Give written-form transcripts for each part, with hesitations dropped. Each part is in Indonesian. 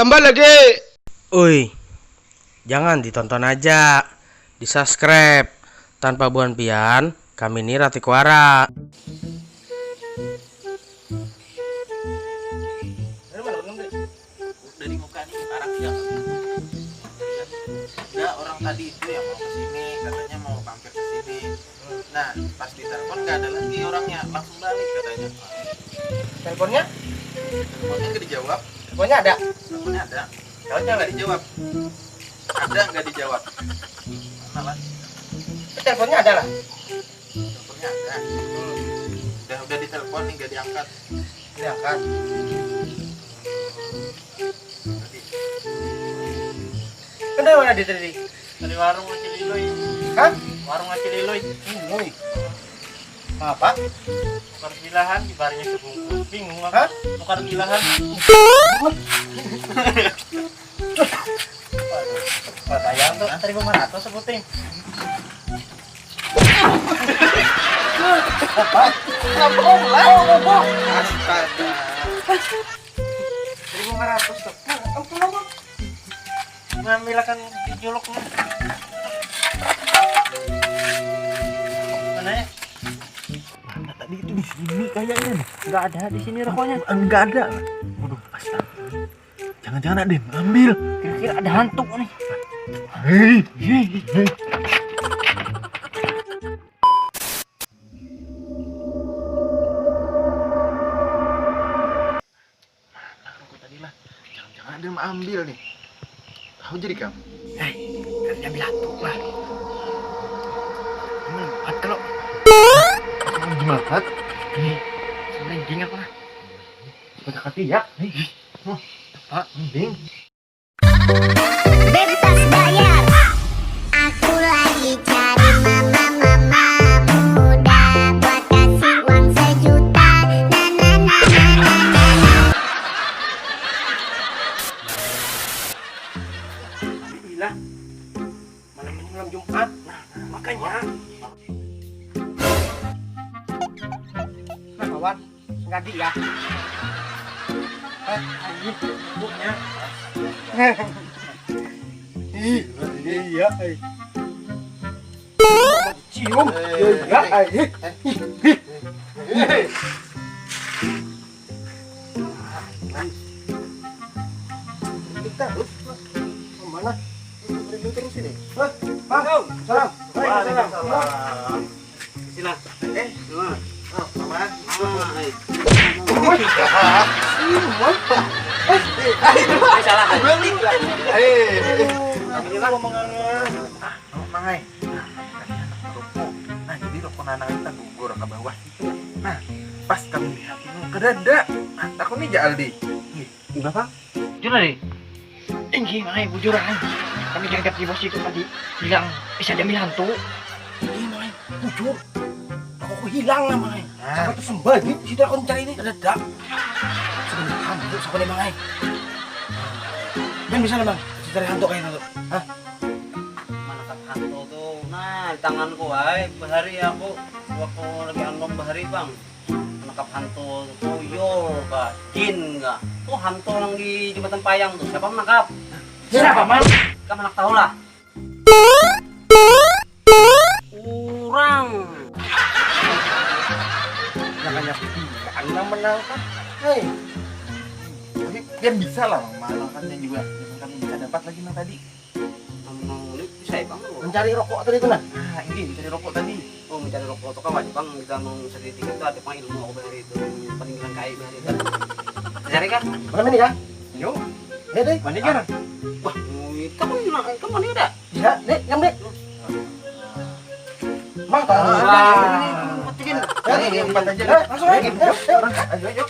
tambah lagi. Uy, jangan ditonton aja, di-subscribe. Tanpa buan pian, kami ini Ratikuara. Dari muka nih arah ya. Enggak, orang tadi itu yang mau kesini katanya mau mampir ke sini. Nah, pas ditelepon nggak ada lagi orangnya, langsung balik katanya. Teleponnya? Teleponnya nggak dijawab. Teleponnya ada? Teleponnya ada. Teleponnya nggak dijawab. Ada nggak dijawab. Mana lah? Teleponnya ada lah. Teleponnya ada. Udah ditelepon nih nggak diangkat. Diangkat. Tadi. Kan dari mana dia tadi? Dari warung Cilililoy. Hah? Warung Cilililoy. Woi. Apa? Tukar bilahan ibaratnya sebungkus. Bingung Hah? tukar bilahan. Wah, sayang tuh. 1.500 sebutin. Apa? Ngomong lah, ngomong. Astaga. 1.500 tuh. Nah, kamu ngomong. Ngambilkan dijoloknya. Mana ya? Mana tadi itu di sini kayaknya nih. Enggak ada di sini rokoknya. Enggak ada. Waduh, astaga. Jangan-jangan ada yang ambil. Kira-kira ada hantu nih. Hei, hei, hei. Jangan-jangan ada yang mau ambil nih. Tahu jadi kamu. Kerja ambil hantu lah. Empat kalau Gimana? merinding apa? Sudah ketiak. Pak, mending. Bebas bayar. Aku lagi cari mama muda buat kasih uang 1 juta. Na na na na na na. Alhamdulillah. Malam ini malam Jumat. Nah, makanya. Nah, kawan. Ngadi ya. Anjing, buknya. Iya, cium. Ya, kita mana? Ribut terus ini. Hah? Bang, salam. Waalaikumsalam. Sila. Oh, Mama. Salah. Balik lah. Alhamdulillah omongannya. Mangai. Nah, jadi rokok nanang kita gugur ke bawah itu. Nah, pas kami lihat itu ke dada. Nah, takutnya Jaldi. Kenapa? Jujur nih, tinggi makanya bujuran. Kami jangkap di bos itu tadi bilang bisa diambil hantu. Ini main bujur. Aku hilang lah main. Sampai tersembah gitu. Situ aku mencari ini ada. Sudah hantu siapa nih main? Bang bisa lah bang. Kita cari hantu kayak hantu. Hah? Mana kan hantu tuh? Nah, di tanganku ay, bahari aku waktu lagi angkong bahari bang. Menangkap hantu tuyul kah, jin kah? Tuh hantu yang di jembatan Payang tuh. Siapa menangkap? Siapa mang? Kamu anak tahu lah. Kurang. Namanya anda menangkap. Hei. Tapi dia bisa lah malangkannya juga. Kami bisa dapat lagi yang tadi. Memang bisa ya bang. Mencari rokok tadi tuh nah. Nah, ini mencari rokok tadi. Oh mencari rokok itu kan wajib bang. Kita mau sedikit itu ada pang ilmu aku bahari itu peninggalan kai bahari itu. Cari kah? Mana ini kan? Yuk, Ya deh. mana jalan? Wah, kamu mana ada? Ya, dek, yang dek. Mang, Petikin. Ini empat aja. Langsung aja. Ayo, yuk.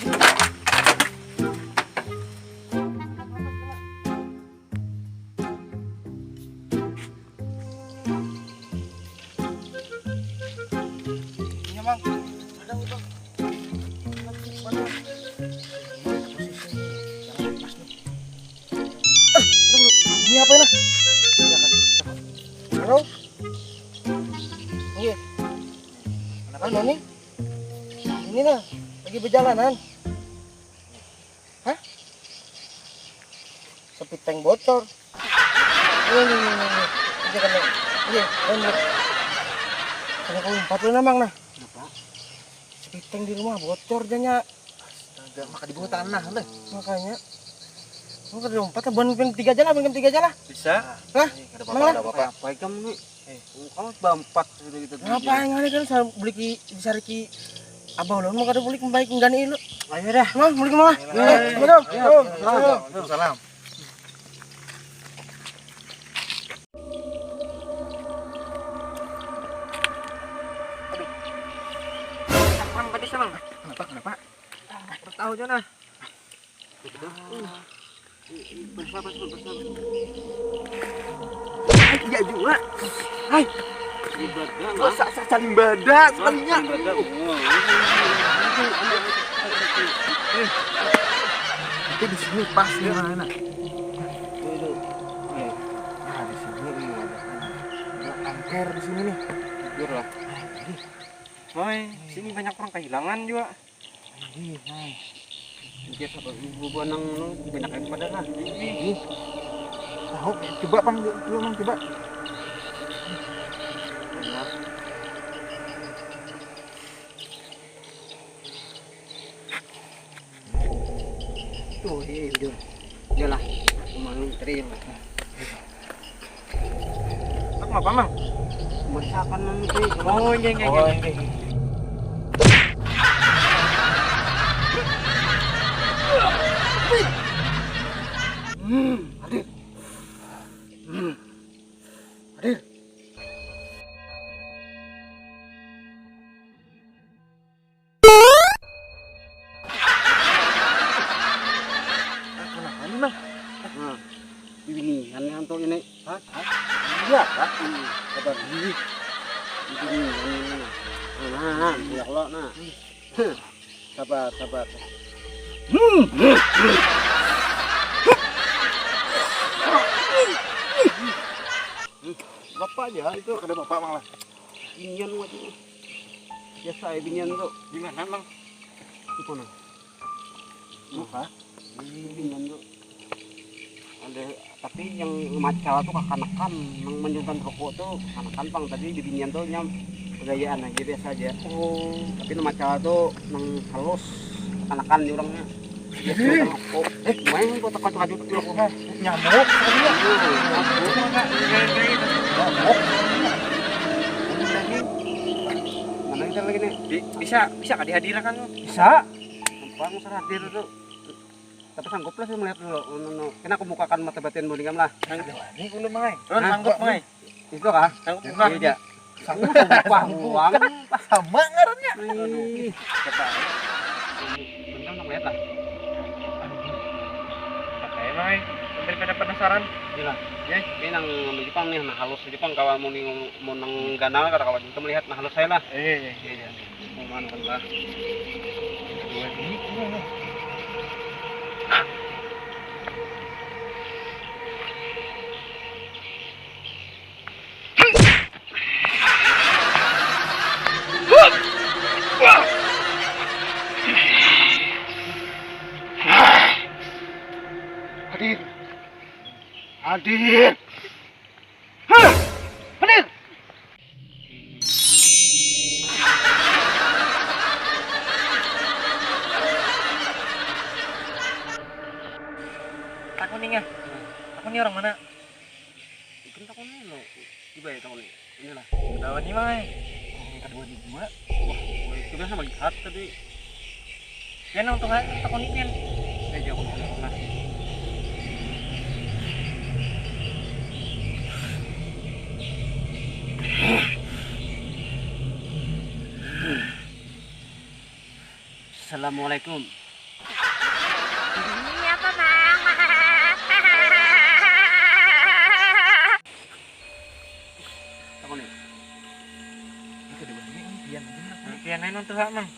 Iya, Mang. Ada, Bang. Mana? Ini apa ini? Halo? Iya. Ano nih? Ini nah, lagi berjalanan. Hah? piteng bocor. Ini kan ini. Kalau kau umpat lu namang nah. Kenapa? Piteng di rumah bocor janya. Astaga, maka di bawah tanah lah. Makanya. Mau ke umpat lah, bukan 3 aja lah, bukan 3 aja lah. Bisa. Hah? Ada Emang bapak. Apa kamu nih? Kamu bampat sudah gitu. Ngapain ngene kan saya beli ki disari ki abah lo mau kada beli kembali nggani lu. Ayo dah. Mah beli kemana? Waalaikumsalam. Kapan tadi sama? Kenapa? Tahu aja nah. Bersabar. Iya juga. Hai. Masa saling badak sekalinya. Tapi di sini pas di mana? Nah, di sini nih ada angker di sini nih. Jujur lah. Hai, sini banyak orang kehilangan juga. Biasa ibu bonang lu banyak yang pada lah. Tahu, coba bang, dulu bang coba. Tuh, jujur. Iyalah, cuma lu terima. Apa mang? Masakan nanti. Oh, iya. Hadir. Kenapa ini bang? Nah, ini untuk ini. Hah? Iya, Pak. Kabar ini. Ini. Nah, ya Allah, nah. Sabar. Bapak aja, itu ada bapak malah. Binian wajib. Biasa ya binian tuh. Di mana bang? Itu nah. Apa? Binian tuh. Ada tapi yang macal tuh kekanakan, yang menjutan rokok tuh kekanakan bang. Tadi di binian tuh nyam gayaan aja biasa aja. Oh. Tapi yang macal tuh nang halus kekanakan di orangnya. Biasa rokok. Main kok takut-takut tuh rokok. Nyamuk. Mana kita lagi nih? Bisa kah dihadirkan lu? Bisa. Gampang usah hadir tuh. Tapi sanggup lah sih melihat dulu. Kena aku mukakan mata batin boningam lah. Ini belum main. Sanggup mai. Itu kah? Sanggup buka. Iya. Sanggup Uang. sama ngarannya. Aduh. Kata. Bentar nak lihat lah. Pakai mai. Daripada penasaran. Gila. Ya, ini nang di Jepang nih, nah halus di Jepang kawan mau nang ganal kata kawan kita melihat nah halus saya lah. Iya. Mau mana kan lah. Dua ini. Hadir. Hadir. Takut nih ya. Takut nih orang mana? Ikan takon nih lo. Coba ya takon nih. Inilah. Tahu nih mai. Kedua di dua. Wah, itu biasa melihat tadi. Ya nang tuh takut nih kan. Jauh lah. Assalamualaikum. Ini apa, Bang? Takon nih. Kedua ini impian bener. Pian aja nonton hak mang.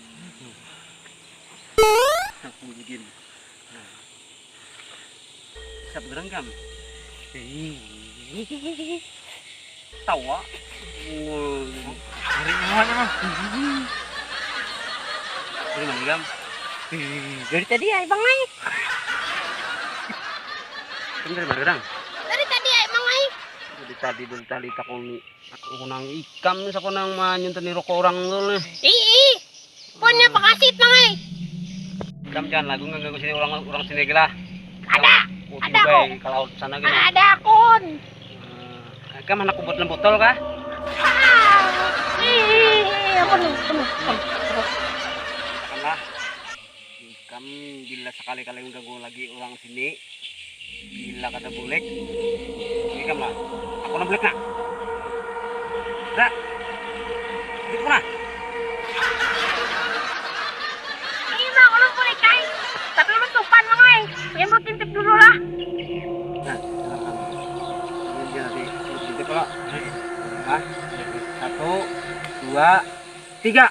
Aku bikin. Siap gerenggam. Tawa. Hari semuanya mang. Dari mana gam? Dari tadi ya bang mai. Dari mana orang? Dari tadi ay mangai. Dari tadi aku nang ikam nih aku nang manyuntan ni rokok orang dulu nih. Ii. Punya pakasit mangai. Ikam jangan lagu nganggu sini orang sini gila. Ada. Ada kok. Kalau sana gini. Ada akun. Ikam anak kubut lembutol kah? Penuh. Katakanlah ikam bila sekali-kali mengganggu lagi orang sini, bila kata boleh, ikam lah. Aku nak boleh nak. Dah. Itu mana? Ini mah kalau boleh kai. Tapi lu tupan mangai. Yang lu tintip dulu lah. Nah, ini dia nanti titip kalau. Nah, 1, 2, 3.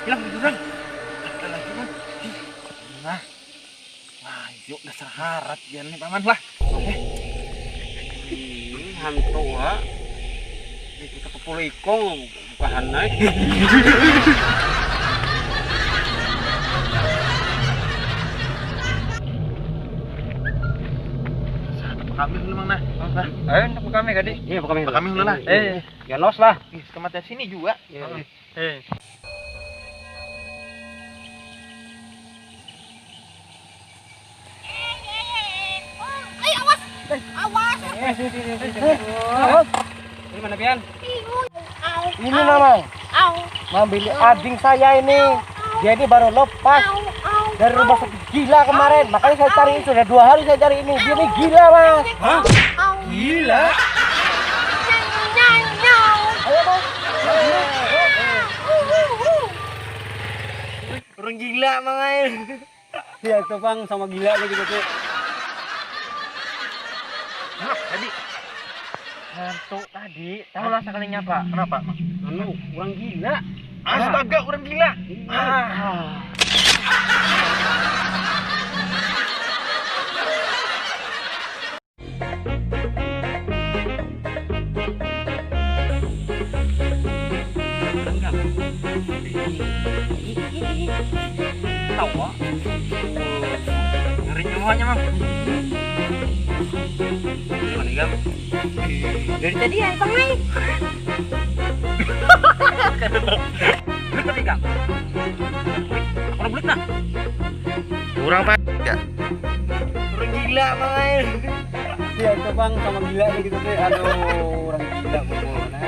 Hilang beneran. Ada lagi bang. Nah, wah yuk dasar harat jangan nih paman lah. Hantu ha. Kita kepuluh ikong bukan naik. Kami dulu mang nah. Ayo nak kami kadi. Iya, kami. Kami dulu lah. Ya nos lah. Ih, kematian sini juga. Awas. Awas. Ini mana pian? Ini namanya Au. ngambil ading saya ini. Dia ini baru lepas dari rumah sakit gila kemarin. Makanya saya cari sudah 2 hari saya cari ini. Dia ini gila mas. Au. Gila. Ayo mas. Orang gila mangai. Ya itu bang sama gila lagi gitu. Nah, tadi hantu tadi tahu lah sekalinya pak. Kenapa? Anu, orang gila. Astaga, orang gila. Tahu ah. Ngeri nyawanya mang. Dari mana gam? Dari tadi ya mangai. Betul tadi gam. Orang bulat nak? Kurang pak. Ya. Orang gila mangai. Ya itu bang sama gila gitu deh. Aduh, orang gila pokoknya.